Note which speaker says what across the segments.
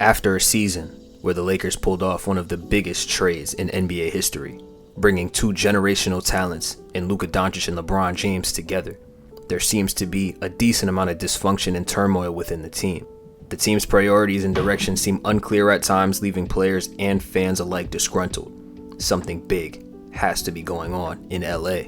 Speaker 1: After a season where the Lakers pulled off one of the biggest trades in NBA history, bringing two generational talents in Luka Doncic and LeBron James together, there seems to be a decent amount of dysfunction and turmoil within the team. The team's priorities and direction seem unclear at times, leaving players and fans alike disgruntled. Something big has to be going on in LA.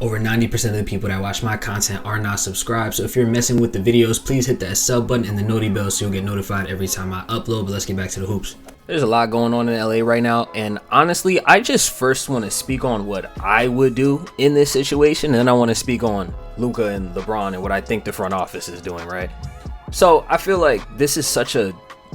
Speaker 1: Over 90% of the people that watch my content are not subscribed, so if you're messing with the videos, please hit that sub button and the noti bell so you'll get notified every time I upload. But let's get back to the hoops. There's a lot going on in LA right now, and honestly, I just first want to speak on what I would do in this situation, and then I want to speak on Luka and LeBron and what I think the front office is doing, right? So I feel like this is such a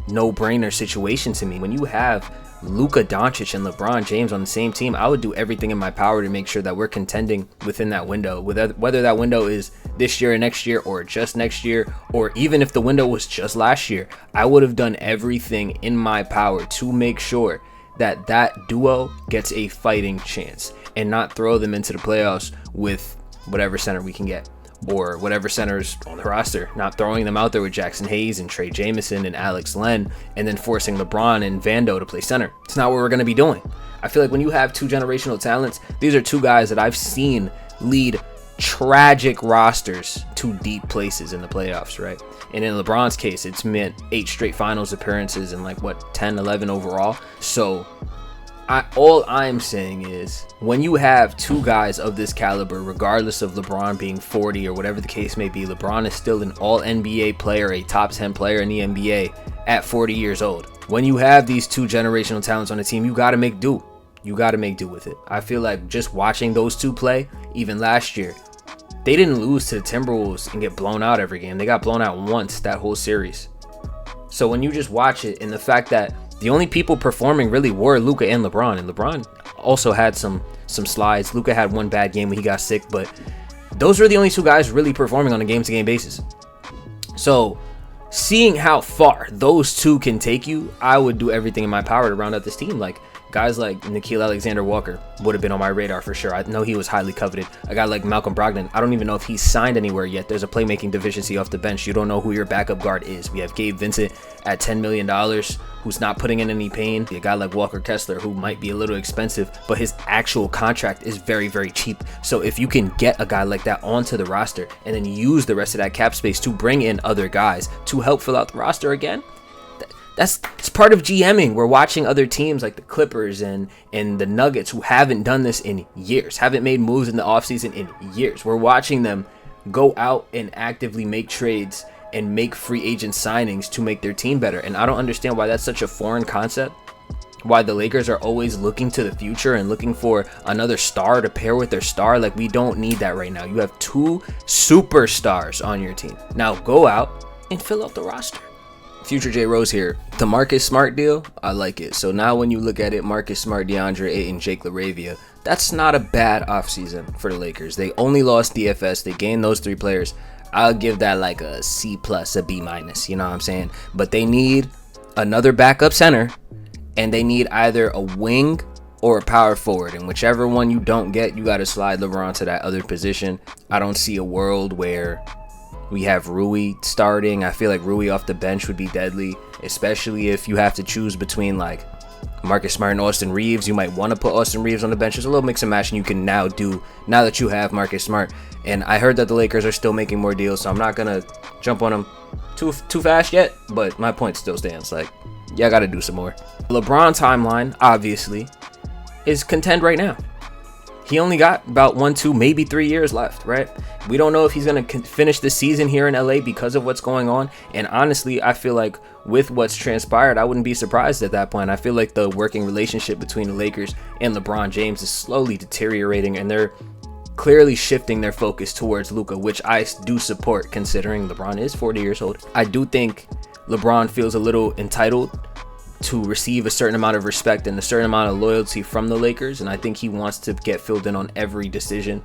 Speaker 1: no-brainer situation to me. When you have Luka Doncic and LeBron James on the same team, I would do everything in my power to make sure that we're contending within that window, whether that window is this year or next year or just next year, or even if the window was just last year. I would have done everything in my power to make sure that that duo gets a fighting chance and not throw them into the playoffs with whatever center we can get or whatever centers on the roster, not throwing them out there with Jackson Hayes and Trey Jamison and Alex Len and then forcing LeBron and Vando to play center. It's not what we're going to be doing. I feel like when you have two generational talents, these are two guys that I've seen lead tragic rosters to deep places in the playoffs, right? And in LeBron's case, it's meant 8 straight finals appearances and 10, 11 overall. So all I'm saying is when you have two guys of this caliber, regardless of LeBron being 40 or whatever the case may be, LeBron is still an all NBA player, a top 10 player in the NBA at 40 years old. When you have these two generational talents on the team, you got to make do. You got to make do with it. I feel like just watching those two play, even last year, they didn't lose to the Timberwolves and get blown out every game. They got blown out once that whole series. So when you just watch it, and the fact that the only people performing really were Luka and LeBron also had some slides. Luka had one bad game when he got sick, but those were the only two guys really performing on a game-to-game basis. So seeing how far those two can take you, I would do everything in my power to round out this team. Like guys like Nickeil Alexander-Walker would have been on my radar for sure. I know he was highly coveted. A guy like Malcolm Brogdon, I don't even know if he's signed anywhere yet. There's a playmaking deficiency off the bench. You don't know who your backup guard is. We have Gabe Vincent at $10 million, who's not putting in any pain. A guy like Walker Kessler, who might be a little expensive, but his actual contract is very, very cheap. So if you can get a guy like that onto the roster and then use the rest of that cap space to bring in other guys to help fill out the roster again, it's part of GMing. We're watching other teams like the Clippers and the Nuggets who haven't done this in years, haven't made moves in the offseason in years. We're watching them go out and actively make trades and make free agent signings to make their team better. And I don't understand why that's such a foreign concept, why the Lakers are always looking to the future and looking for another star to pair with their star. Like, we don't need that right now. You have two superstars on your team. Now go out and fill out the roster. Future J Rose here. The Marcus Smart deal, I like it. So now when you look at it, Marcus Smart, DeAndre Ayton, Jake LaRavia, that's not a bad offseason for the Lakers. They only lost DFS. They gained those 3 players. I'll give that like a C+, a B-, you know what I'm saying? But they need another backup center, and they need either a wing or a power forward. And whichever one you don't get, you got to slide LeBron to that other position. I don't see a world where we have Rui starting. I feel like Rui off the bench would be deadly, especially if you have to choose between like Marcus Smart and Austin Reeves. You might want to put Austin Reeves on the bench. There's a little mix and match, and you can now do now that you have Marcus Smart. And I heard that the Lakers are still making more deals, so I'm not gonna jump on them too fast yet. But my point still stands. Like, yeah, I got to do some more. LeBron timeline obviously is contend right now. He only got about 1, 2, maybe 3 years left, right? We don't know if he's going to finish the season here in LA because of what's going on. And honestly, I feel like with what's transpired, I wouldn't be surprised at that point. I feel like the working relationship between the Lakers and LeBron James is slowly deteriorating, and they're clearly shifting their focus towards Luka, which I do support considering LeBron is 40 years old. I do think LeBron feels a little entitled to receive a certain amount of respect and a certain amount of loyalty from the Lakers, and I think he wants to get filled in on every decision.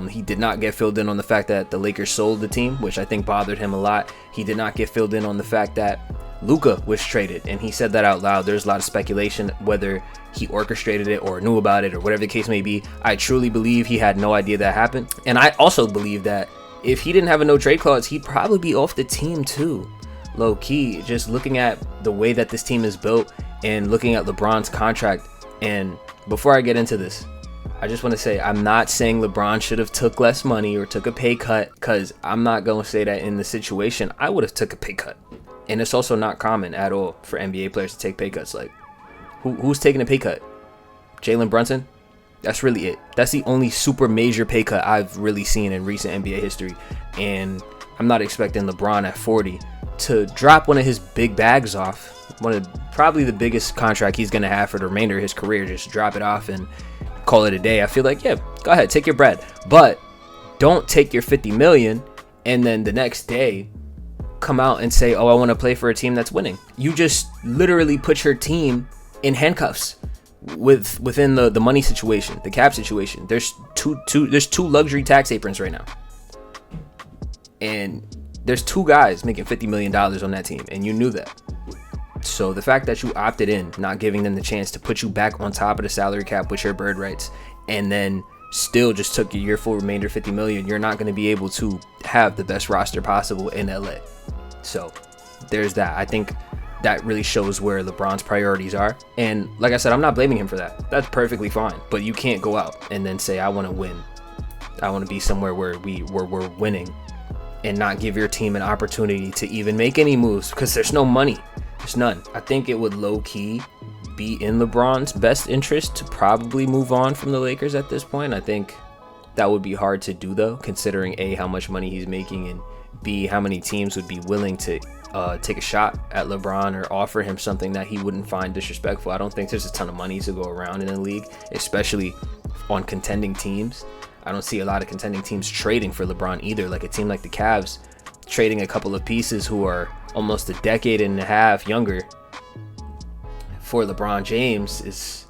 Speaker 1: He did not get filled in on the fact that the Lakers sold the team, which I think bothered him a lot. He did not get filled in on the fact that Luka was traded, and he said that out loud. There's a lot of speculation whether he orchestrated it or knew about it or whatever the case may be. I truly believe he had no idea that happened, and I also believe that if he didn't have a no trade clause, he'd probably be off the team too. Low key, just looking at the way that this team is built and looking at LeBron's contract. And before I get into this, I just want to say I'm not saying LeBron should have took less money or took a pay cut, because I'm not going to say that in the situation I would have took a pay cut. And it's also not common at all for NBA players to take pay cuts. Like, who's taking a pay cut? Jalen Brunson? That's really it. That's the only super major pay cut I've really seen in recent NBA history. And I'm not expecting LeBron at 40 to drop one of his big bags off, one of probably the biggest contract he's going to have for the remainder of his career. Just drop it off and call it a day. I feel like, yeah, go ahead, take your bread, but don't take your 50 million and then the next day come out and say, oh, I want to play for a team that's winning. You just literally put your team in handcuffs within the money situation, the cap situation. There's two luxury tax aprons right now, and there's two guys making $50 million on that team, and you knew that. So the fact that you opted in, not giving them the chance to put you back on top of the salary cap with your bird rights, and then still just took your full remainder $50 million, you're not going to be able to have the best roster possible in LA. So there's that. I think that really shows where LeBron's priorities are. And like I said, I'm not blaming him for that. That's perfectly fine. But you can't go out and then say, I want to win. I want to be somewhere where we're winning, and not give your team an opportunity to even make any moves, because there's no money. There's none. I think it would low-key be in LeBron's best interest to probably move on from the Lakers at this point. I think that would be hard to do, though, considering A, how much money he's making, and B, how many teams would be willing to take a shot at LeBron or offer him something that he wouldn't find disrespectful. I don't think there's a ton of money to go around in the league, especially on contending teams. I don't see a lot of contending teams trading for LeBron either. Like a team like the Cavs trading a couple of pieces who are almost a decade and a half younger for LeBron James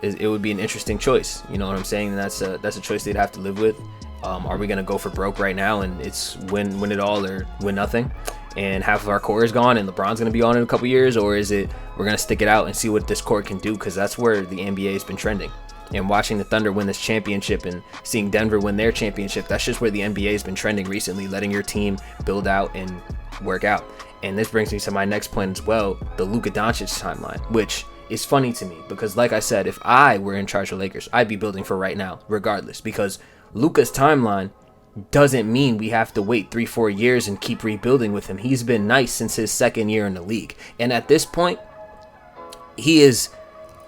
Speaker 1: it would be an interesting choice. You know what I'm saying? And that's a choice they'd have to live with. Are we gonna go for broke right now and it's win it all or win nothing, and half of our core is gone and LeBron's gonna be on in a couple years? Or is it we're gonna stick it out and see what this core can do? Because that's where the NBA has been trending. And watching the Thunder win this championship and seeing Denver win their championship, that's just where the NBA has been trending recently, letting your team build out and work out. And this brings me to my next point as well, the Luka Doncic timeline, which is funny to me because, like I said, if I were in charge of Lakers, I'd be building for right now, regardless, because Luka's timeline doesn't mean we have to wait 3-4 years and keep rebuilding with him. He's been nice since his second year in the league. And at this point, he is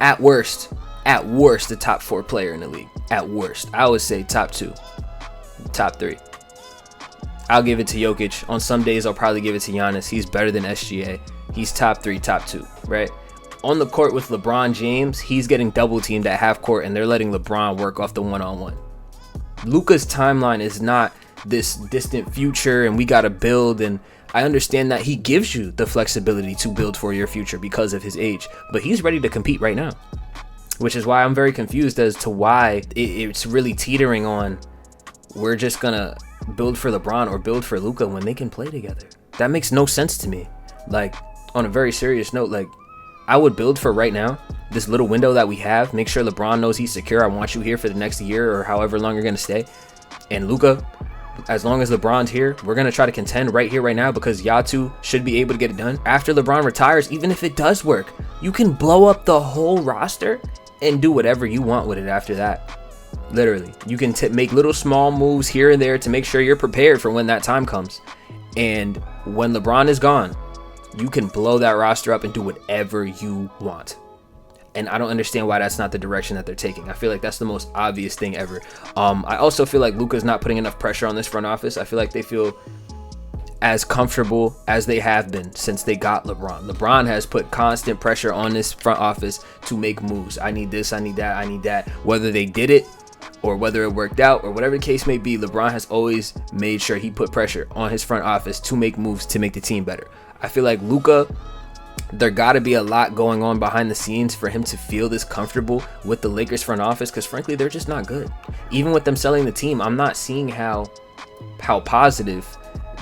Speaker 1: at worst, the top 4 player in the league. At worst. I would say top 2, top 3. I'll give it to Jokic. On some days, I'll probably give it to Giannis. He's better than SGA. He's top 3, top 2, right? On the court with LeBron James, he's getting double teamed at half court and they're letting LeBron work off the one-on-one. Luka's timeline is not this distant future and we got to build, and I understand that he gives you the flexibility to build for your future because of his age, but he's ready to compete right now, which is why I'm very confused as to why it's really teetering on we're just going to build for LeBron or build for Luka when they can play together. That makes no sense to me. Like, on a very serious note, like, I would build for right now, this little window that we have, make sure LeBron knows he's secure. I want you here for the next year or however long you're going to stay. And Luka, as long as LeBron's here, we're going to try to contend right here, right now, because y'all two should be able to get it done. After LeBron retires, even if it does work, you can blow up the whole roster and do whatever you want with it after that. Literally, you can make little small moves here and there to make sure you're prepared for when that time comes. And when LeBron is gone, you can blow that roster up and do whatever you want. And I don't understand why that's not the direction that they're taking. I feel like that's the most obvious thing ever. I also feel like Luka's not putting enough pressure on this front office. I feel like they feel as comfortable as they have been since they got LeBron. LeBron has put constant pressure on this front office to make moves. I need this, I need that, I need that. Whether they did it or whether it worked out or whatever the case may be, LeBron has always made sure he put pressure on his front office to make moves to make the team better. I feel like Luka, there got to be a lot going on behind the scenes for him to feel this comfortable with the Lakers front office, because frankly, they're just not good. Even with them selling the team, I'm not seeing how positive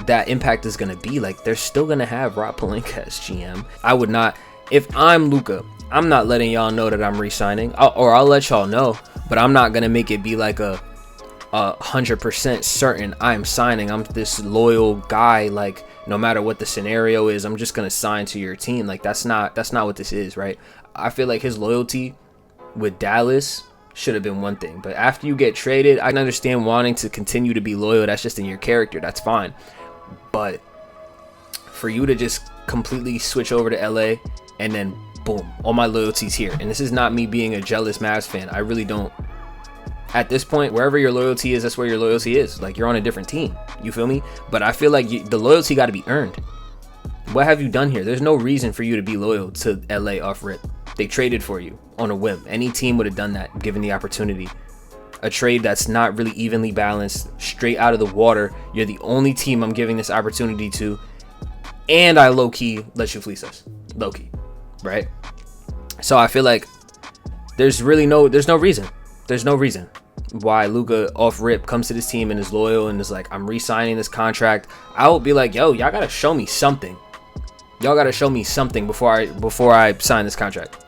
Speaker 1: that impact is going to be. Like, they're still going to have Rob Pelinka as GM. I would not, if I'm Luka, I'm not letting y'all know that I'm re-signing, or I'll let y'all know, but I'm not going to make it be like 100% certain I'm signing. I'm this loyal guy. Like, no matter what the scenario is, I'm just gonna sign to your team. Like, that's not what this is, right? I feel like his loyalty with Dallas should have been one thing, but after you get traded, I can understand wanting to continue to be loyal. That's just in your character. That's fine. But for you to just completely switch over to LA and then boom, all my loyalty's here. And this is not me being a jealous Mavs fan. I really don't. At this point, wherever your loyalty is, that's where your loyalty is. Like, you're on a different team. You feel me? But I feel like the loyalty got to be earned. What have you done here? There's no reason for you to be loyal to LA off rip. They traded for you on a whim. Any team would have done that given the opportunity. A trade that's not really evenly balanced, straight out of the water. You're the only team I'm giving this opportunity to, and I low-key let you fleece us. Low-key, right? So I feel like there's no reason. There's no reason why Luka off rip comes to this team and is loyal and is like, I'm re-signing this contract. I would be like, yo, y'all gotta show me something. Y'all gotta show me something before I sign this contract.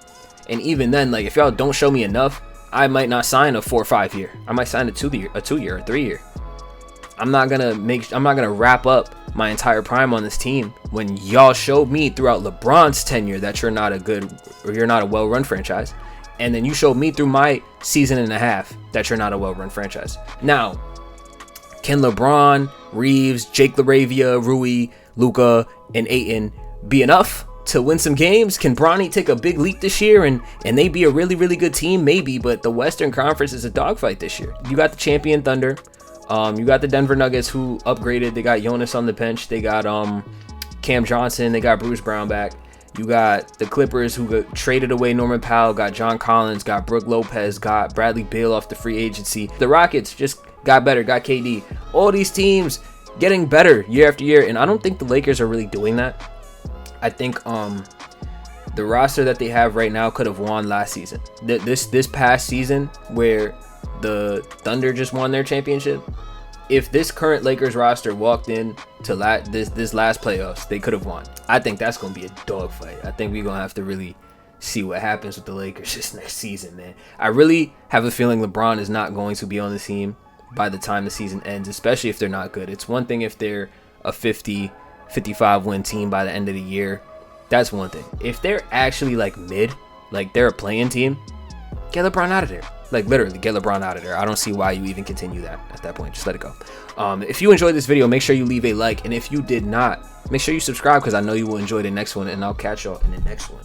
Speaker 1: And even then, like, if y'all don't show me enough, I might not sign a 4 or 5 year. I might sign a 2 year, or 3 year. I'm not gonna wrap up my entire prime on this team when y'all showed me throughout LeBron's tenure that you're not a well-run franchise. And then you showed me through my season and a half that you're not a well-run franchise. Now, can LeBron, Reeves, Jake LaRavia, Rui, Luka, and Ayton be enough to win some games? Can Bronny take a big leap this year and they be a really, really good team? Maybe, but the Western Conference is a dogfight this year. You got the champion Thunder. You got the Denver Nuggets, who upgraded. They got Jonas on the bench. They got Cam Johnson. They got Bruce Brown back. You got the Clippers, who traded away Norman Powell, got John Collins, got Brook Lopez, got Bradley Beal off the free agency. The Rockets just got better, got KD. All these teams getting better year after year, and I don't think the Lakers are really doing that. I think the roster that they have right now could have won last season. This past season, where the Thunder just won their championship, if this current Lakers roster walked in to this last playoffs, they could have won. I think that's going to be a dogfight. I think we're going to have to really see what happens with the Lakers this next season, man. I really have a feeling LeBron is not going to be on the team by the time the season ends, especially if they're not good. It's one thing if they're a 55 win team by the end of the year. That's one thing. If they're actually like mid, like they're a playing team, get LeBron out of there. Like, literally, get LeBron out of there. I don't see why you even continue that at that point. Just let it go. If you enjoyed this video, make sure you leave a like. And if you did not, make sure you subscribe, because I know you will enjoy the next one. And I'll catch y'all in the next one.